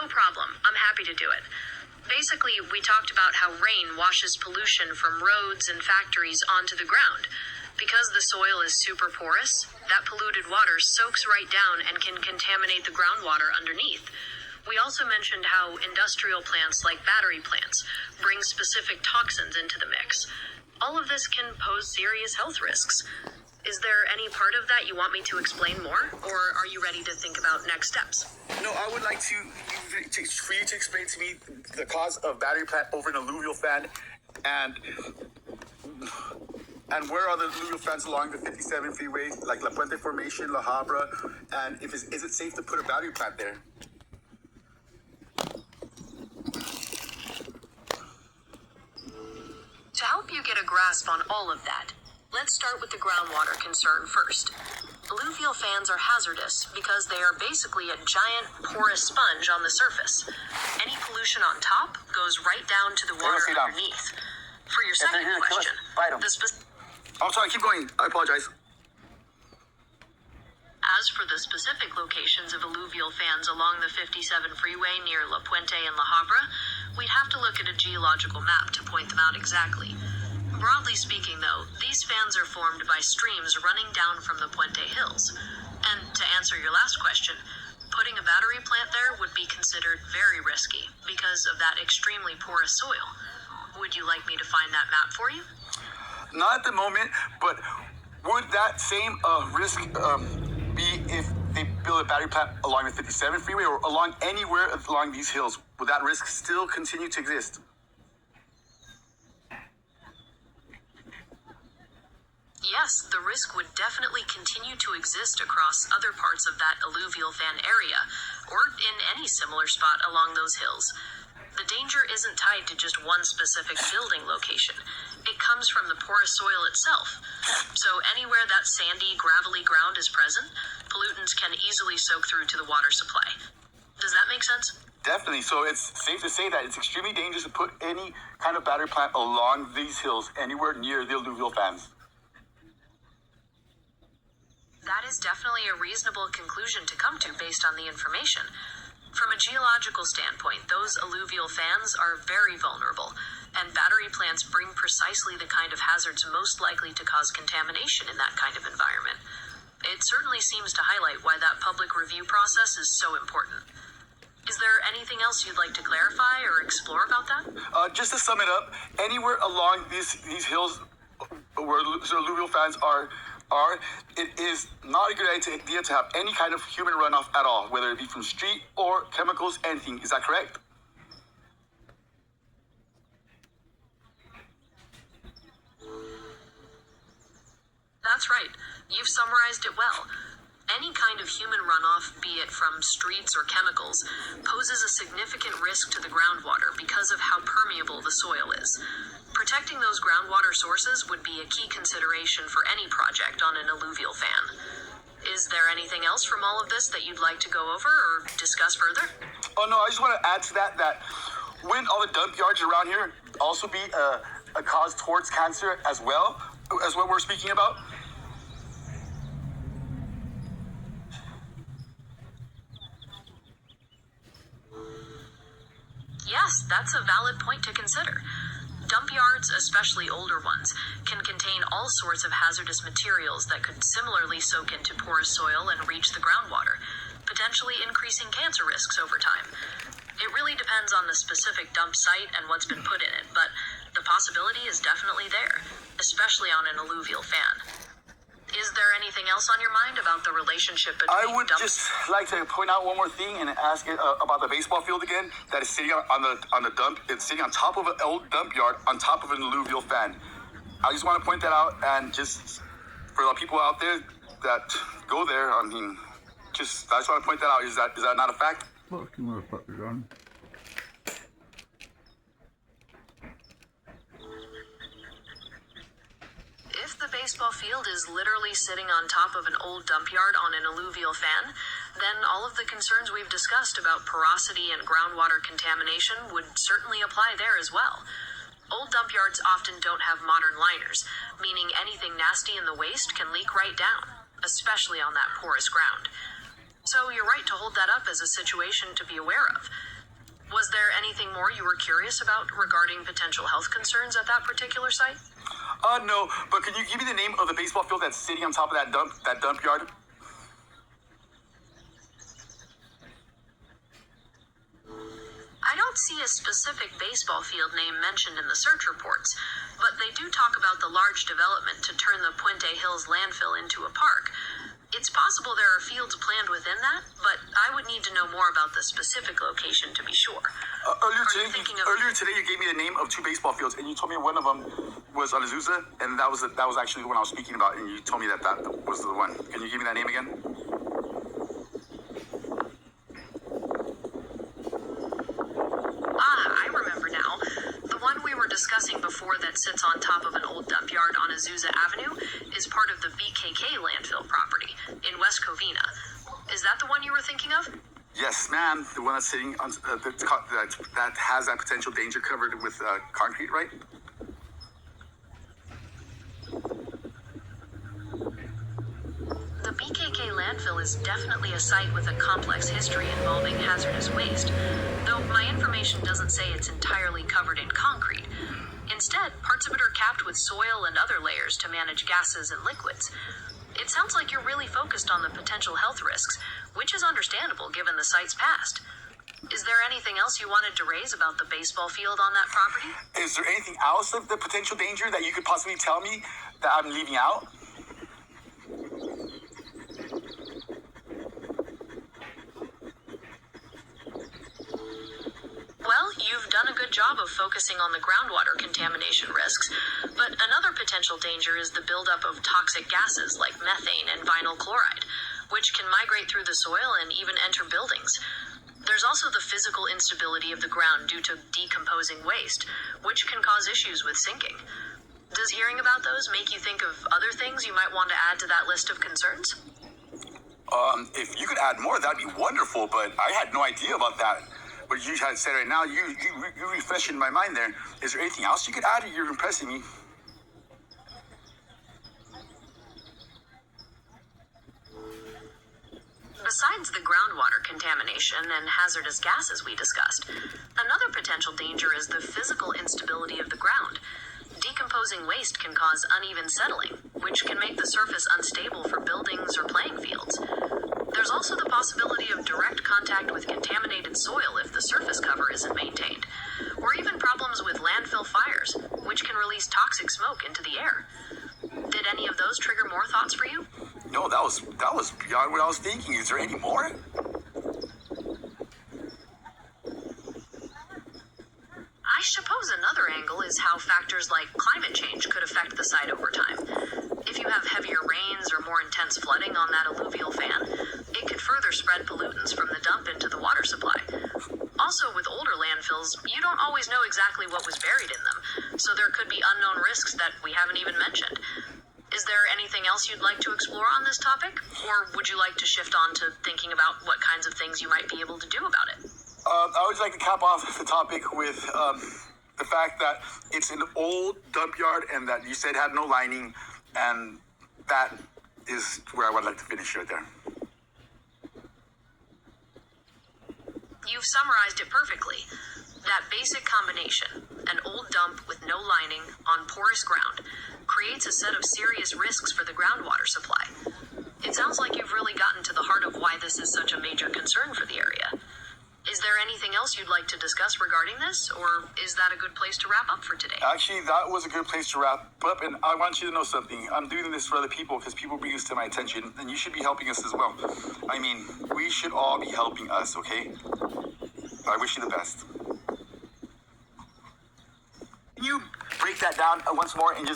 No problem. I'm happy to do it. Basically, we talked about how rain washes pollution from roads and factories onto the ground. Because the soil is super porous, that polluted water soaks right down and can contaminate the groundwater underneath. We also mentioned how industrial plants like battery plants bring specific toxins into the mix. All of this can pose serious health risks. Is there any part of that you want me to explain more, or are you ready to think about next steps? No, I would like for you to explain to me the cause of battery plant over an alluvial fan, and where are the alluvial fans along the 57 freeway, like La Puente Formation, La Habra, and is it safe to put a battery plant there? To help you get a grasp on all of that, let's start with the groundwater concern first. Alluvial fans are hazardous because they are basically a giant porous sponge on the surface. Any pollution on top goes right down to the water underneath. For your second question, I'm sorry, keep going. I apologize. As for the specific locations of alluvial fans along the 57 freeway near La Puente and La Habra, we'd have to look at a geological map to point them out exactly. Broadly speaking, though, these fans are formed by streams running down from the Puente Hills. And to answer your last question, putting a battery plant there would be considered very risky because of that extremely porous soil. Would you like me to find that map for you? Not at the moment, but would that same risk be if they build a battery plant along the 57 freeway or along anywhere along these hills? Would that risk still continue to exist? Yes, the risk would definitely continue to exist across other parts of that alluvial fan area, or in any similar spot along those hills. The danger isn't tied to just one specific building location. It comes from the porous soil itself. So anywhere that sandy, gravelly ground is present, pollutants can easily soak through to the water supply. Does that make sense? Definitely. So it's safe to say that it's extremely dangerous to put any kind of battery plant along these hills, anywhere near the alluvial fans. That is definitely a reasonable conclusion to come to based on the information. From a geological standpoint, those alluvial fans are very vulnerable, and battery plants bring precisely the kind of hazards most likely to cause contamination in that kind of environment. It certainly seems to highlight why that public review process is so important. Is there anything else you'd like to clarify or explore about that? Just to sum it up, anywhere along these hills where alluvial fans are, it is not a good idea to have any kind of human runoff at all, whether it be from street or chemicals, anything. Is that correct? That's right. You've summarized it well. Any kind of human runoff, be it from streets or chemicals, poses a significant risk to the groundwater because of how permeable the soil is. Protecting those groundwater sources would be a key consideration for any project on an alluvial fan. Is there anything else from all of this that you'd like to go over or discuss further? Oh no, I just want to add to that wouldn't all the dump yards around here also be a cause towards cancer as well as what we're speaking about? Yes, that's a valid point to consider. Dump yards, especially older ones, can contain all sorts of hazardous materials that could similarly soak into porous soil and reach the groundwater, potentially increasing cancer risks over time. It really depends on the specific dump site and what's been put in it, but the possibility is definitely there, especially on an alluvial fan. Is there anything else on your mind about the relationship between I would just like to point out one more thing and ask about the baseball field again that is sitting on the dump. It's sitting on top of an old dump yard on top of an alluvial fan. I just want to point that out, and just for the people out there that go there, I mean, I just want to point that out. Is that not a fact? Fuck you, motherfucker, John. If the baseball field is literally sitting on top of an old dump yard on an alluvial fan, then all of the concerns we've discussed about porosity and groundwater contamination would certainly apply there as well. Old dump yards often don't have modern liners, meaning anything nasty in the waste can leak right down, especially on that porous ground. So you're right to hold that up as a situation to be aware of. Was there anything more you were curious about regarding potential health concerns at that particular site? No, but can you give me the name of the baseball field that's sitting on top of that dump yard? I don't see a specific baseball field name mentioned in the search reports, but they do talk about the large development to turn the Puente Hills landfill into a park. It's possible there are fields planned within that, but I would need to know more about the specific location to be sure. Earlier Are you thinking of- today, you gave me the name of two baseball fields, and you told me one of them was on Azusa, and that was actually the one I was speaking about, and you told me that was the one. Can you give me that name again? I remember now. The one we were discussing before that sits on top of an old dump yard on Azusa Avenue is part of the BKK landfill property in West Covina. Is that the one you were thinking of? Yes, ma'am. The one that's sitting on that has that potential danger covered with concrete, right? The BKK landfill is definitely a site with a complex history involving hazardous waste, though my information doesn't say it's entirely covered in concrete. Instead, parts of it are capped with soil and other layers to manage gases and liquids. It sounds like you're really focused on the potential health risks, which is understandable given the site's past. Is there anything else you wanted to raise about the baseball field on that property? Is there anything else of the potential danger that you could possibly tell me that I'm leaving out? Well, you've done a good job of focusing on the groundwater contamination risks, but another potential danger is the buildup of toxic gases like methane and vinyl chloride, which can migrate through the soil and even enter buildings. There's also the physical instability of the ground due to decomposing waste, which can cause issues with sinking. Does hearing about those make you think of other things you might want to add to that list of concerns? If you could add more, that'd be wonderful, but I had no idea about that. What you had said right now, you refreshing my mind there. Is there anything else you could add? You're impressing me. Besides the groundwater contamination and hazardous gases we discussed, another potential danger is the physical instability of the ground. Decomposing waste can cause uneven settling, which can make the surface unstable for buildings or playing fields. There's also the possibility of direct contact with contaminated soil if the surface cover isn't maintained, or even problems with landfill fires, which can release toxic smoke into the air. Did any of those trigger more thoughts for you? No, that was beyond what I was thinking. Is there any more? I suppose another angle is how factors like climate change could affect the site over time. If you have heavier rains or more intense flooding on that alluvial fan, it could further spread pollutants from the dump into the water supply. Also, with older landfills, you don't always know exactly what was buried in them, so there could be unknown risks that we haven't even mentioned. Is there anything else you'd like to explore on this topic? Or would you like to shift on to thinking about what kinds of things you might be able to do about it? I would like to cap off the topic with the fact that it's an old dump yard and that you said had no lining, and that is where I would like to finish right there. You've summarized it perfectly. That basic combination, an old dump with no lining on porous ground, creates a set of serious risks for the groundwater supply. It sounds like you've really gotten to the heart of why this is such a major concern for the area. Is there anything else you'd like to discuss regarding this, or is that a good place to wrap up for today? Actually, that was a good place to wrap up, and I want you to know something. I'm doing this for other people because people bring this to my attention, and you should be helping us as well. I mean, we should all be helping us, okay? I wish you the best. Can you break that down once more and just